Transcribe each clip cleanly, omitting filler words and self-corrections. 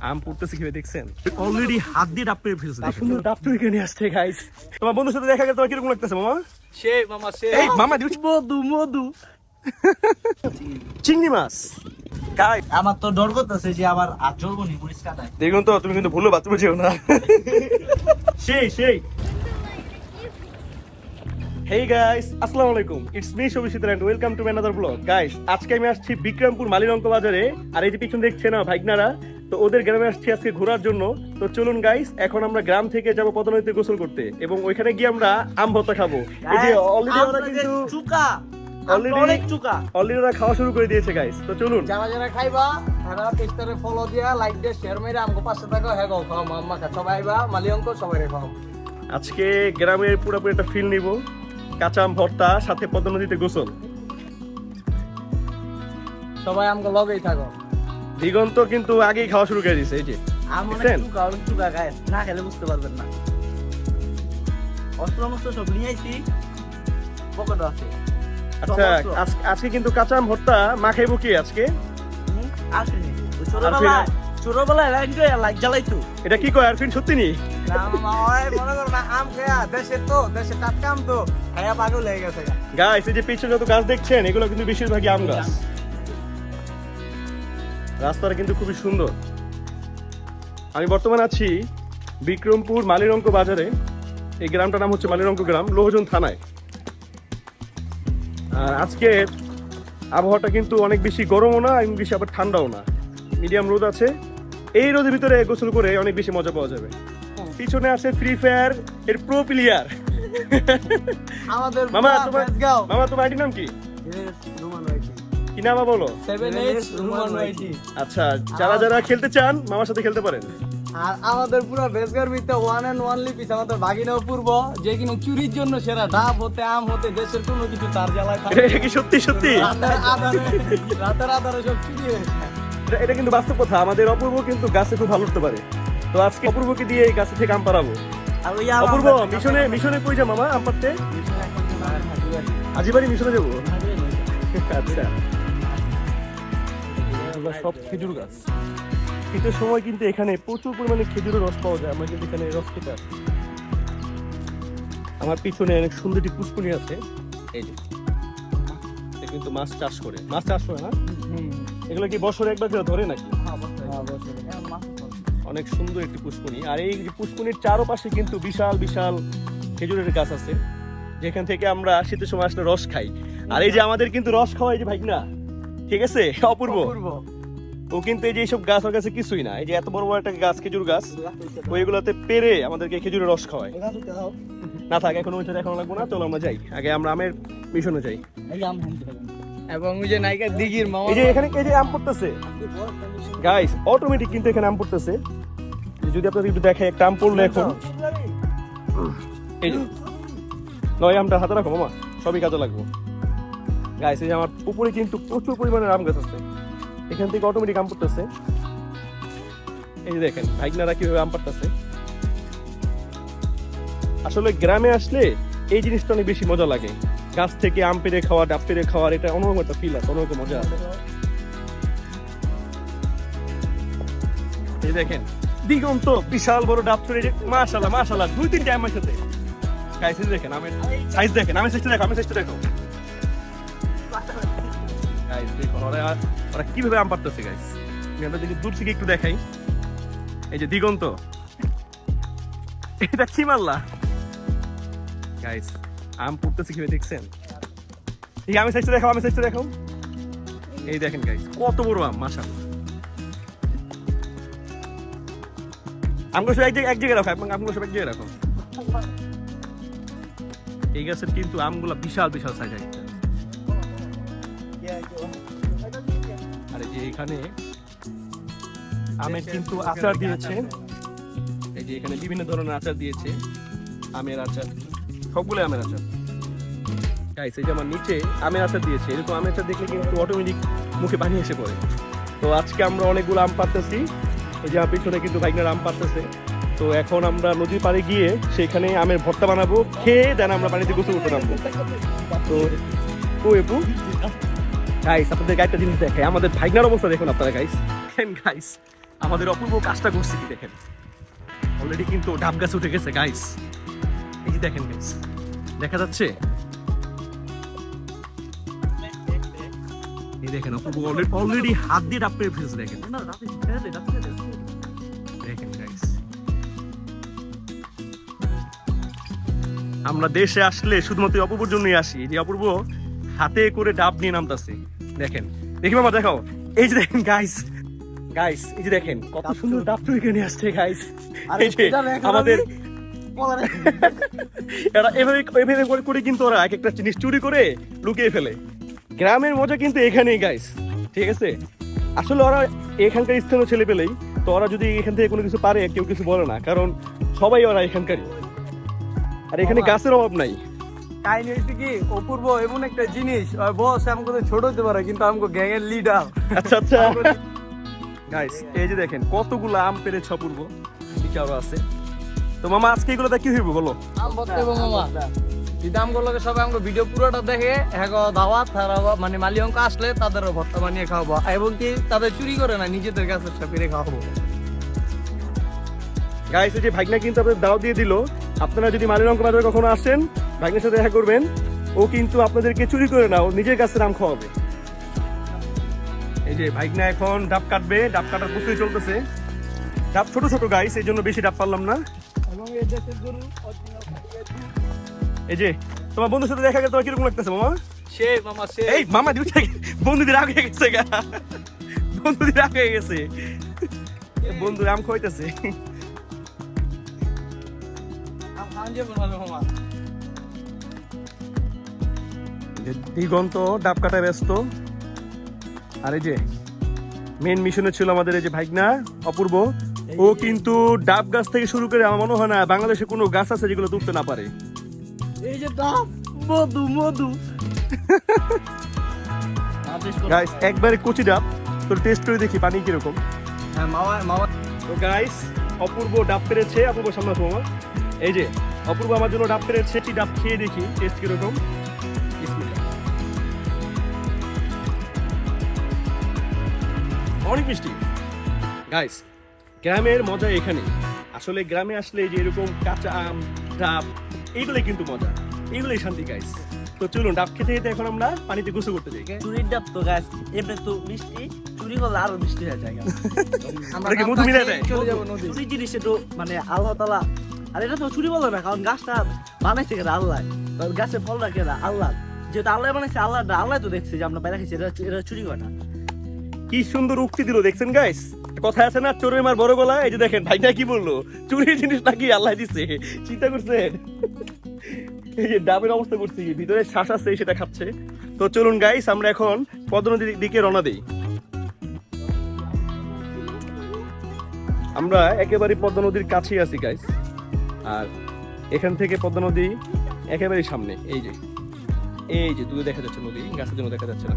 আম পড়তেছে কিভাবে দেখছেন? অলরেডি হাত দিয়ে ডাব পেরে ফেলছে। সুন্দর ডাব তৈরি করে নিয়ে আসছে গাইস। তোমার বন্ধুর সাথে দেখা গেল, তোমার কিরকম লাগতেছে মামা? সেই মামা সেই। এই মামা দিচ্ছি মধু মধু চিংড়ি মাছ। গাইস আমার তো ডর করতেছে যে আবার আর জ্বলবো নি মরিচ কাটায়। দেখুন তো, তুমি কিন্তু ভুলো বাথরুমে যেও না। সেই সেই Hey guys, আসসালামু আলাইকুম। It's me Shobishit and welcome to another vlog. Guys, আজকে আমি আসছি বিক্রমপুর মালিরঙ্ক বাজারে। আর এই যে পিছন দেখছে না ভাইগনারা, তো ওদের গ্রামে আসছি আজকে ঘোরার জন্য। তো চলুন গাইস, এখন আমরা গ্রাম থেকে যাব পদ্মা গোসল করতে এবং ওইখানে গিয়ে আমরা আম ভর্তা খাবো। এই যে অলরেডি ওরা কিন্তু চুকা অলরেডি ওরা খাওয়া শুরু করে দিয়েছে গাইস। তো চলুন, যারা যারা খাইবা তারা পেজটারে ফলো দিয়া লাইক দিয়া শেয়ার মেরে আমগো পাশে থাকো। হ্যাঁ গো খাও মাম্মা খা সবাই আইবা মালিয়ঙ্ক সবাই খাও। আজকে গ্রামের পুরোপুরি একটা ফিল নিব। কাঁচা আম ভর্তা সাথে পদ্মা নদীতে গোসল। সবাই আমগো লগেই থাকো। দিগন্ত কিন্তু আগেই খাওয়া শুরু করে দিয়েছে। এই যে দেখছেন? চুকা গায়ে না খেলে বুঝতে পারবেন না। অস্ত্র মস্ত্র সব নিয়ে আইছি, পকেটে আছে। আচ্ছা, আজকে কিন্তু কাঁচা আম ভর্তা মাখাইবো কি আজকে? আসেনি ছোটবেলায় লাইক জ্বালাইতো। এটা কি কয় আরফিন, সত্যি নি? না মামা ওই মনে করো না, আম খেয়া দেশে টাটকা আম তো খায়া পাগল হয়ে গেছে। গাইস, এই যে পিছনে যত গাছ দেখছেন এগুলো কিন্তু বেশিরভাগই আম গাছ। রাস্তাটা কিন্তু খুবই সুন্দর। আমি বর্তমানে আছি বিক্রমপুর মালিরঙ্ক বাজারে। এই গ্রামটার নাম হচ্ছে মালিরঙ্ক গ্রাম, লোহজন থানায়। আর আজকে আবহাওয়াটা কিন্তু অনেক বেশি গরমও না, এবং বেশি আবার ঠান্ডাও না, মিডিয়াম রোদ আছে। এই রোদের ভিতরে গোসল করে অনেক বেশি মজা পাওয়া যাবে। পিছনে আছে ফ্রি ফায়ার এর প্রো প্লেয়ার আমাদের মামা। তোমার আইডি নাম কি? কি নাম বলো? 7H রুমান ওয়াইটি। আচ্ছা, যারা যারা খেলতে চান মামার সাথে খেলতে পারেন। আর আমাদের পুরো বেসগার ভিতরে ওয়ান এন্ড ওনলি পিস আমাদের ভাগিনা অপূর্ব, যে কিনা চুরির জন্য সেরা। ডাব হতে আম হতে দেশের কোনো কিছু তার জ্বালায় থাকে। এটা কি সত্যি সত্যি? রাতের আধারে সব চুরি হয়েছে। এটা কিন্তু বাস্তব কথা। আমাদের অপূর্ব কিন্তু গাছে খুব ভালো উঠতে পারে। তো আজকে অপূর্বকে দিয়ে এই গাছে থেকে আম পাড়াবো। অপূর্ব মিশনে কই যা মামা আম পাড়তে? আজিবাড়ি মিশনে যাবো। আচ্ছা, সব খেজুর গাছ। শীতের সময় কিন্তু এখানে প্রচুর পরিমাণে খেজুরের রস পাওয়া যায়। আমরা কিন্তু এখানে রস খেতে আসি। আমার পিছনে অনেক সুন্দর একটি পুষ্করণী আছে। এই যে কিন্তু মাছ চাষ করে না? এগুলো কি বছরে একবার করে ধরে নাকি? অনেক সুন্দর একটি পুষ্করণী। আর এই যে পুষ্করণীর চারপাশে কিন্তু বিশাল বিশাল খেজুরের গাছ আছে, যেখান থেকে আমরা শীতের সময় আসলে রস খাই। আর এই যে আমাদের কিন্তু রস খাওয়া এই যে ভাইগনা, ঠিক আছে, অপূর্ব। ও কিন্তু এই যে এইসব গাছ ওর কাছে কিছুই না। এই যে এত বড় বড় একটা গাছ, খেজুর গাছ, ওইগুলোতে পেরে আমাদেরকে খেজুরের রস খাওয়ায়। না থাক, এখন ওইটা দেখানো লাগবো না। চলো আমরা যাই, আগে আমরা আমের মিশনে যাই। এবং ওই যে নায়িকা দিঘির মামা, এই যে এখানে এই যে আম পড়তেছে গাইস, অটোমেটিক কিন্তু এখানে আম পড়তেছে। যদি আপনাদের একটু দেখাই, একটা আম পড়লো এখন। এই যে নয় আমটা হাতে রাখো মামা, সবই কাজে লাগবো। গাইস, এই যে আমার উপরে কিন্তু প্রচুর পরিমাণে আম গাছ আছে, এখান থেকে অটোমেটিক আম পড়তেছে। এই যে দেখেন ভাইগনারা কিভাবে আম পাড়তেছে। আসলে গ্রামে আসলে এই জিনিসটা অনেক বেশি মজা লাগে। গাছ থেকে আম পেড়ে খাওয়া, ডাব পেড়ে খাওয়ার এটা অন্যরকম একটা ফিল আছে, অন্যরকম মজা আছে। এই দেখেন দিগন্ত বিশাল বড় ডাব চড়ে, মাশাআল্লাহ মাশাআল্লাহ, 2-3টা আমের সাথে। গাইস, এই দেখেন আমের সাইজ দেখেন, আমের সাইজটা দেখো। গাইস দেখুন ওরা কিভাবে আম পাড়তেছে। গাইস আমি আপনাদেরকে দূর থেকে একটু দেখাই। এই যে দিগন্ত, এটা কি মারলা? গাইস আম পড়তেছে কিভাবে দেখছেন? ঠিক, আমি সাইজটা দেখাও। এই দেখেন গাইস কত বড় আম, মাশাআল্লাহ। আমগুলো সব এক জায়গায় রাখো, আমগুলো সব এক জায়গায় রাখো। এই গাছের কিন্তু আমগুলো বিশাল বিশাল সাইজ আছে। আরে যে এখানে আমের কিন্তু আচার দিয়েছে। এই যে এখানে বিভিন্ন ধরনের আচার দিয়েছে, আমের আচার, সবগুলো আমের আচার। গাইস, এই যে আমার নিচে আমের আচার দিয়েছে। এরকম আমের আচার দেখলে কিন্তু অটোমেটিক মুখে পানি এসে পড়ে। তো আজকে আমরা অনেকগুলো আম পাড়তেছি। এই যে আমার পিছনে কিন্তু ভাইগনার আম পাড়তেছে। তো এখন আমরা নদীর পাড়ে গিয়ে সেখানে আমের ভর্তা বানাবো, খেয়ে দেন আমরা পানিতে গোসল করতে নামবো। তো আপু গাইস, আপনাদের গাইডটা জিনিস দেখে, আমাদের ভাইগনার অবস্থা দেখুন আপনারা। গাইস আমাদের অপূর্ব কাজটা করছে কি দেখেন, অলরেডি কিন্তু ডাব গাছ উঠে গেছে গাইস। এই যে দেখেন গাইস, দেখা যাচ্ছে, এই দেখেন অপূর্ব অলরেডি হাত দিয়ে ডাব পেরে ফেলছে। দেখেন দেখেন গাইস, আমরা দেশে আসলে শুধুমাত্র অপূর্বর জন্যই আসি। যে অপূর্ব হাতে করে ডাব নিয়ে নামতাছে, দেখেন, দেখি মামা দেখাও। এই যে দেখেন গাইস, গাইস এই যে দেখেন কত সুন্দর ডাব চুরি করে নিয়ে আসছে গাইস। এই যে আমাদের এরা এভাবে এভাবে করে কিন্তু ওরা এক একটা জিনিস চুরি করে লুকিয়ে ফেলে। গ্রামের মজা কিন্তু এখানেই গাইস, ঠিক আছে? আসলে ওরা এখানকার স্থানীয় ছেলে পেলেই, তো ওরা যদি এখান থেকে কোনো কিছু পারে কেউ কিছু বলে না, কারণ সবাই ওরা এখানকারই। আর এখানে গাছের অভাব নাই। কাহিনী হচ্ছে কি, অপূর্ব এমন একটা জিনিস, বস আমাকে তো ছোট হতে পারে কিন্তু আমাকে গ্যাং এর লিডার। আচ্ছা আচ্ছা গাইস, এই যে দেখেন কতগুলো আম পেরেছে অপূর্ব, এদিকে আরো আছে। তো মামা আজকে এগুলো কি হইব বলো? আম বলতে মামা যদি আমগুলো সবাই আমাকে ভিডিও পুরোটা দেখে, হ্যাঁ দাওয়াত মানে মালি অঙ্ক আসলে তাদেরও ভর্তা বানিয়ে খাওয়াবো, এবং কি তাদের চুরি করে না, নিজেদের কাছে পেরে খাওয়াবো। গাইস এই যে ভাগনা কিন্তু আপনাদের দাও দিয়ে দিল, আপনারা যদি মালির অঙ্ক বাজারে কখনো আসেন ভাগনার সাথে দেখা করবেন। ও কিন্তু আপনাদেরকে চুরি করে না, ও নিজের কাছে আম খাওয়াবে। এই যে ভাগনা এখন ডাব কাটবে, ডাব কাটার প্রস্তুতি চলতেছে। ডাব ছোট ছোট গাইস, এই জন্য বেশি ডাব পারলাম না। এবং এই দেশের গরু এই যে তোমার বন্ধুর সাথে দেখা গেলে তোমার কিরকম লাগতেছে মামা? সে মামা সে এই মামা দিউ বন্ধুদের আগে গেছে গা, বন্ধুদের আগে গেছে, বন্ধু আম খাইতেছে। দিগন্ত ডাব কাটা ব্যস্ত। আর এই যে মেন মিশনে ছিল আমাদের এই যে ভাইগনা অপূর্ব, ও কিন্তু ডাব গাছ থেকে শুরু করে আমার মনে হয় না বাংলাদেশে কোনো গাছ আছে যেগুলো তুলতে না পারে। এই যে ডাব মধু মধু গাইস একবারে কচি ডাব, তোর টেস্ট করে দেখি পানি কিরকম। হ্যাঁ মামা মামা তো গাইস অপূর্ব ডাব পেরেছে, অপূর্ব সামনে আসো মামা। এই যে অপূর্ব আমার জন্য ডাব পেরেছে, ডাব খেয়ে দেখি টেস্ট কিরকম। অনেক মিষ্টি গাইস, গ্রামের মজা এখানে। আসলে গ্রামে আসলে যে এরকম কাঁচা আম ডাব এইগুলোই কিন্তু মজা, এইগুলোই শান্তি গাইস। তো চলুন ডাব খেতে খেতে এখন আমরা পানিতে গোসল করতে যাই। চুরির ডাব তো গাছ এমনি তো মিষ্টি, চুরি করলে আরো মিষ্টি হয়ে যায়। আমরা কি মধু মিলাই দেয়? চলে যাবো নদী। চুরি জিনিসে তো মানে আল্লাহ তাআলা, আর এটা তো চুরি বলবে না, কারণ গাছটা বানাইছে কেনা আল্লাহ, গাছের ফলটা কেনা আল্লাহ, যেহেতু আল্লাহ বানাইছে, আল্লাহ তো দেখছে যে আমরা বাইরে খেয়েছি, এটা চুরি করে না। কি সুন্দর উক্তি দিল দেখছেন গাইস, কথা আছে না চোরের মার বড় গলা। এই যে দেখেন ভাইটা কি বললো, চুরির জিনিস নাকি আল্লাহ দিচ্ছে, চিন্তা করছেন? এই যে ডাবের অবস্থা করছি, ভিতরে শ্বাস আছে সেটা খাচ্ছে। তো চলুন গাইস আমরা এখন পদ্মা নদীর দিকে রওনা দেই। আমরা একেবারে পদ্মা নদীর কাছেই আছি গাইস, আর এখান থেকে পদ্মা নদী একেবারে সামনে। এই যে দূরে দেখা যাচ্ছে নদী, গাছের জন্য দেখা যাচ্ছে না।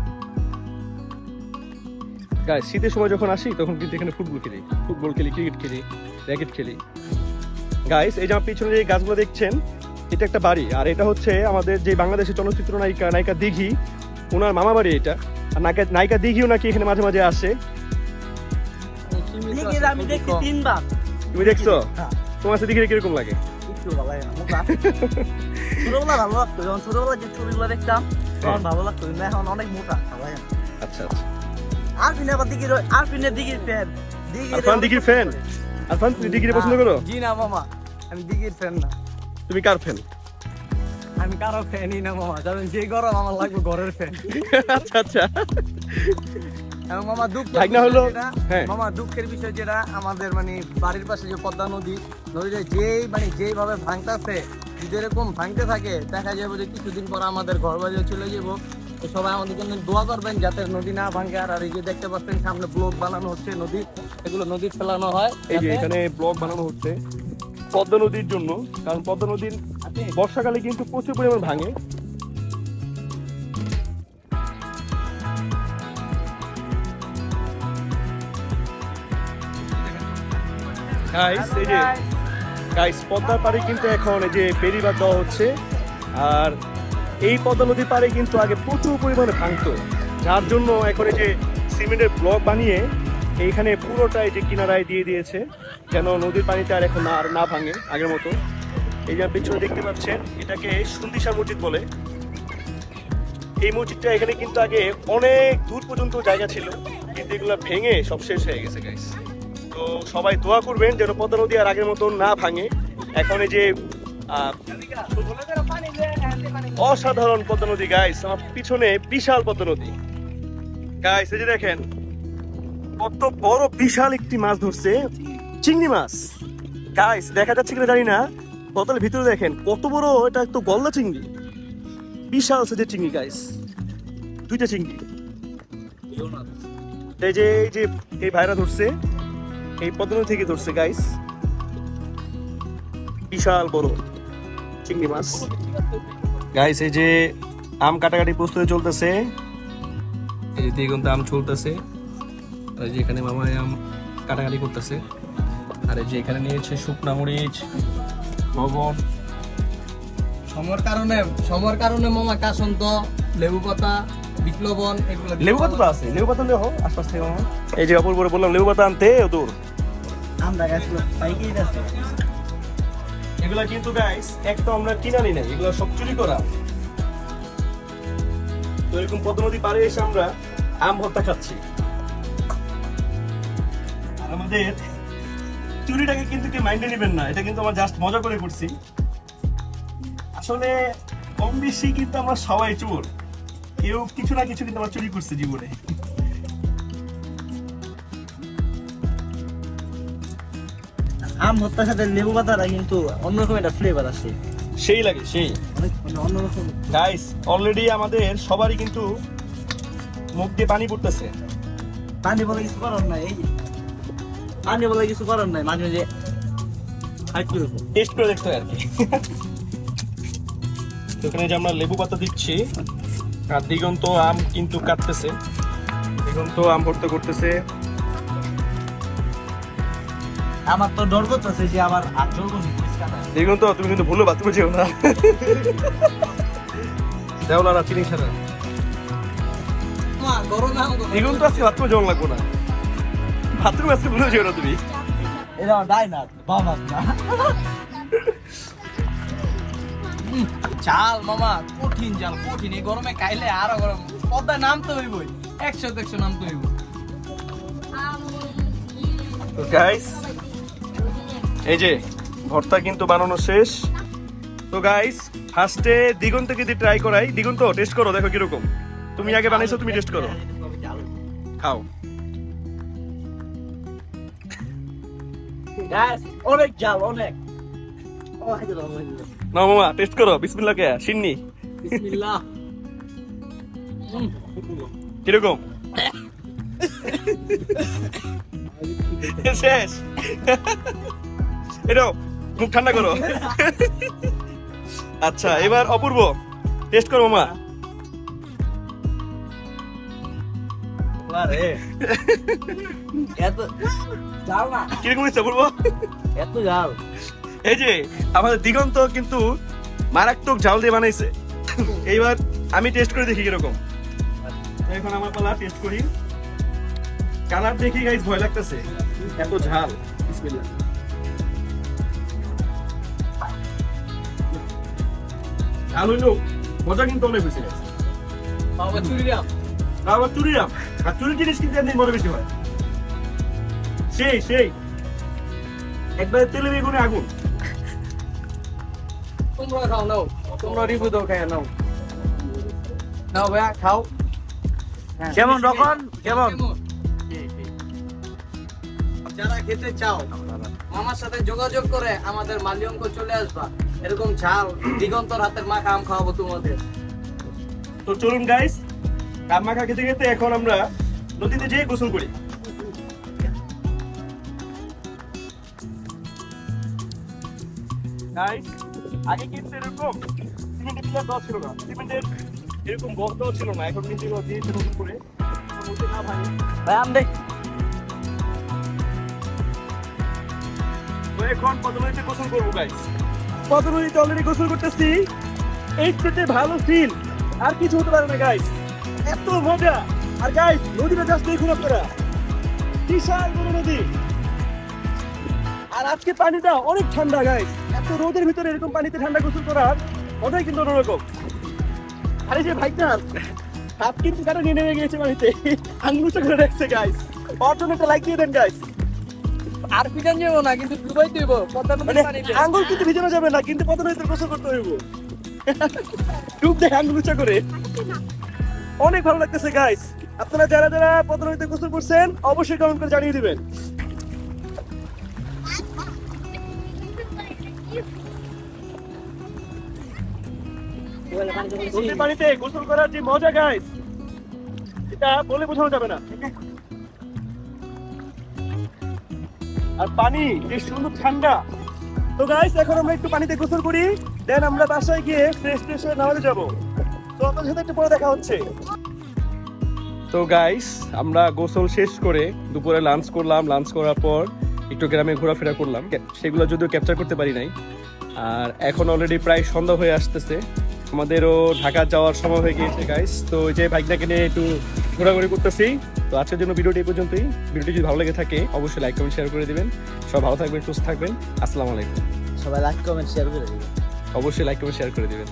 গাইস শীতের সময় যখন আসি তখন কিন্তু এখানে ফুটবল খেলি, ক্রিকেট খেলি, র্যাকেট খেলি। গাইস এই যে আমার পিছনে যে গাছগুলো দেখছেন, এটা একটা বাড়ি, আর এটা হচ্ছে আমাদের যে বাংলাদেশের চলচ্চিত্র নায়িকা দিঘি, ওনার মামা বাড়ি এটা। আর নায়িকা দিঘিও নাকি এখানে মাঝে মাঝে আসে। আমি দেখছি 3 বার। তুমি দেখছো? তোমার সাথে দিঘিরে কিরকম লাগে? একটু ভালো লাগে না, ছোটবেলা ভালো লাগতো, যখন ছোটবেলা যে ছবিগুলো দেখতাম তখন ভালো লাগতো, কিন্তু এখন অনেক মোটা, ভালো লাগে না। আচ্ছা আরফিনের দিঘির ফ্যান। আরফান দিঘির ফ্যান? আরফান তুমি দিঘিরে পছন্দ করো? জি না মামা, আমি দিঘির ফ্যান না। তুমি কার ফ্যান? আমি কারো ফ্যানই না মামা, কারণ যে গরম আমার লাগবে ঘরের ফ্যান। আচ্ছা আচ্ছা। এবং মামা ভাগনা হলো, হ্যাঁ মামা দুঃখের বিষয় যেটা আমাদের মানে বাড়ির পাশে যে পদ্মা নদীটা যেইভাবে ভাঙতেছে, যদি এরকম ভাঙতে থাকে দেখা যাবে যে কিছুদিন পর আমাদের ঘর বাড়ি চলে যাবো। তো সবাই আমাদের জন্য দোয়া করবেন যাতে নদী না ভাঙে। আর এই যে দেখতে পাচ্ছেন সামনে ব্লক বানানো হচ্ছে, এগুলো নদী ফেলানো হয়। এই যে এখানে ব্লক বানানো হচ্ছে পদ্মা নদীর জন্য, কারণ পদ্মা নদীর বর্ষাকালে কিন্তু প্রচুর পরিমাণ ভাঙে। গাইস পদ্মার পাড়ে কিন্তু এখন এই যে বেড়িবাঁধ দেওয়া হচ্ছে, আর এই পদ্মা নদীর পাড়ে কিন্তু আগে প্রচুর পরিমাণে ভাঙতো, যার জন্য এখন এই যে সিমেন্টের ব্লক বানিয়ে এইখানে পুরোটাই যে কিনারায় দিয়ে দিয়েছে যেন নদীর পানিতে আর এখন আর না ভাঙে আগের মতো। এই যে পিছনে দেখতে পাচ্ছেন এটাকে সুন্দিশা মসজিদ বলে। এই মসজিদটা এখানে কিন্তু আগে অনেক দূর পর্যন্ত জায়গা ছিল, কিন্তু এগুলো ভেঙে সব শেষ হয়ে গেছে গাইস। তো সবাই দোয়া করবেন যেন পদ্মা নদী আর আগের মতো না ভাঙে। এখন এই যে অসাধারণ পদ্মা নদী গাইস, আমার পিছনে বিশাল পদ্মা নদী গাইস। এই যে দেখেন কত বড় বিশাল একটি মাছ ধরছে, চিংড়ি মাছ গাইস। দেখা যাচ্ছে কিনা জানি না, বোতলের ভিতরে দেখেন কত বড়, এটা তো গলদা চিংড়ি, বিশাল সাইজের চিংড়ি গাইস, দুইটা চিংড়ি। এই যে এই ভাইরা ধরছে, এই পদ্মা নদী থেকে ধরছে গাইস, বিশাল বড় চিংড়ি মাছ গাইস। এই যে আম কাটাকাটি প্রস্তুতি চলতেছে, এই যে দিগন্ত আম চলতেছে, আর যে এখানে মামাই আম কাটাকাটি করতেছে, আর এই যে এখানে নিয়েছে শুকনা মরিচ, লবণ। সমর কারণে মামা কাসন্ত, লেবু পাতা, বিট লবণ এগুলো লেবু পাতা তো আছে, লেবু পাতা নেওয়া আশপাশ থেকে মামা। এই যে অপর বললাম লেবু পাতা আনতে দূর। আমরা গাছগুলো পাইকেই আছে। এগুলা কিন্তু গাইস একটা আমরা কিনা নি নাই, এগুলো সব চুরি করা। তো এরকম পদ্মা নদী পাড়ে এসে আমরা আম ভর্তা খাচ্ছি। আর আমাদের চুরিটাকে কিন্তু কেউ মাইন্ডে নেবেন না, এটা কিন্তু আমরা জাস্ট মজা করে করছি। আসলে কম বেশি কিন্তু আমরা সবাই চোর, কেউ কিছু না কিছু কিন্তু আমরা চুরি করছি জীবনে। আম ভর্তার সাথে লেবু পাতাটা কিন্তু অন্যরকম একটা ফ্লেভার আছে, সেই লাগে সেই অনেক মানে অন্যরকম। গাইস অলরেডি আমাদের সবারই কিন্তু মুখ দিয়ে পানি পড়তেছে। পানি বলে কিছু করার নাই, এই পানি বলে কিছু করার নাই, মাঝে মাঝে টেস্ট করে দেখতে হয় আর কি। তো এখানে যে আমরা লেবু পাতা দিচ্ছি, আর দিগন্ত আম কিন্তু কাটতেছে, দিগন্ত আম ভর্তা করতেছে। আমার তো ডর করতেছে যে আমার আচল দিগন্ত তুমি কিন্তু ভুলে বাথরুমে যেও না, দেওলা না চিনি ছাড়া। দিগন্ত আজকে বাথরুমে যেমন লাগবো না, বাথরুমে আজকে ভুলে যেও না তুমি। এটা আমার ডাইনার বাবা না। চাল মামা কঠিন, জাল কঠিন, এই গরমে খাইলে আরো গরম। পদ্মা নামতে হইবই, 100 নামতে হইব। তো গাইস এই যে ভর্তা কিন্তু বানানো শেষ। তো গাইস ফার্স্টে দিগন্তকে দিয়ে ট্রাই করাই। দিগন্ত টেস্ট করো, দেখো কিরকম। তুমি আগে বানাইছো, তুমি টেস্ট করো, খাও। অনেক জাল, অনেক। না মামা টেস্ট করো, বিসমিল্লাহ কে সিন্নি বিসমিল্লাহ। কিরকম শেষ? এটাও মুখ ঠান্ডা করো। আচ্ছা এবার অপূর্ব টেস্ট করো মামা। এত জাল না, কিরকম হয়েছে অপূর্ব? এত জাল। এই যে আমাদের দিগন্ত কিন্তু মারাত্মক ঝাল দিয়ে বানাইছে। এইবার আমি টেস্ট করে দেখি কিরকম। এখন আমার পালা টেস্ট করি। কালার দেখি গাইস ভয় লাগতেছে, এত ঝাল। বিসমিল্লাহ। ঝাল হইলো, মজা কিন্তু অনেক বেশি আছে। বাবা চুরিরাম, আবার চুরিরাম, আর চুরি জিনিস কিন্তু এমনি মনে বেশি হয়। সেই সেই একবারে তেলে বেগুনে আগুন। তোমরা খাও, নাও তোমরা রিভিউ দাও, খাই নাও, নাও ভাইয়া খাও। কেমন রকম, কেমন? যারা খেতে চাও মামার সাথে যোগাযোগ করে আমাদের মালিয়ঙ্ক চলে আসবা। এরকম ঝাল দিগন্তর হাতের মাখা আম খাওয়াবো তোমাদের। তো চলুন গাইস, আম মাখা খেতে খেতে এখন আমরা নদীতে যেয়ে গোসল করি। গাইস আগে কিন্তু এরকম সিমেন্টের পিলার দেওয়া ছিল না, সিমেন্টের এরকম বস্তাও ছিল না। এখন কিন্তু এগুলো দিয়েছে নতুন করে, মধ্যে না ভাঙে। ভাই আম দেখ। তো এখন পদ্মা নদীতে গোসল করবো গাইস। পদ্মা নদীতে অলরেডি গোসল করতেছি। এই থেকে ভালো ফিল আর কিছু হতে পারে না গাইস, এত মজা। আর গাইস নদীটা জাস্ট দেখুন আপনারা, বিশাল বড় নদী। আর আজকে পানিটা অনেক ঠান্ডা গাইস। এত রোদের ভিতরে এরকম পানিতে ঠান্ডা গোসল করার ওটাই কিন্তু অন্যরকম। আরে যে ভাইটা হাত কিন্তু কাটা নিয়ে নেমে গিয়েছে পানিতে, আঙুলটা করে রাখছে গাইস। ওর জন্য একটা লাইক দিয়ে দেন গাইস। আর পিটান যাবো না, কিন্তু ডুবাই দিব পদ্মা মানে নদীর পানিতে। আঙ্গুল কিন্তু ভিজানো যাবে না, কিন্তু পদ্মা নদীতে গোসল করতে হইব। ডুব দেখ আঙ্গুল উঁচা করে। অনেক ভালো লাগতেছে গাইস। আপনারা যারা যারা পদ্মা নদীতে গোসল করছেন অবশ্যই কমেন্ট করে জানিয়ে দিবেন। নদীর পানিতে গোসল করার যে মজা গাইস, এটা বলে বোঝানো যাবে না। আর পানি যে সুন্দর ঠান্ডা। তো গাইস এখন আমরা একটু পানিতে গোসল করি, দেন আমরা বাসায় গিয়ে ফ্রেশ হয়ে নামাজে যাব। তো আপনাদের সাথে একটু পরে দেখা হচ্ছে। তো গাইস আমরা গোসল শেষ করে দুপুরে লাঞ্চ করলাম। লাঞ্চ করার পর একটু গ্রামে ঘোরাফেরা করলাম, সেগুলো যদিও ক্যাপচার করতে পারি নাই। আর এখন অলরেডি প্রায় সন্ধ্যা হয়ে আসতেছে, আমাদেরও ঢাকা যাওয়ার সময় হয়ে গিয়েছে গাইস। তো ওই যে বাইকটাকে নিয়ে একটু ঘোরাঘুরি করতেছি। তো আজকের জন্য ভিডিওটি এই পর্যন্তই। ভিডিওটি যদি ভালো লেগে থাকে অবশ্যই লাইক কমেন্ট শেয়ার করে দিবেন। সব ভালো থাকবেন, সুস্থ থাকবেন। আসসালামু আলাইকুম। সবাই লাইক কমেন্ট শেয়ার করে দিবেন। অবশ্যই লাইক কমেন্ট শেয়ার করে দিবেন।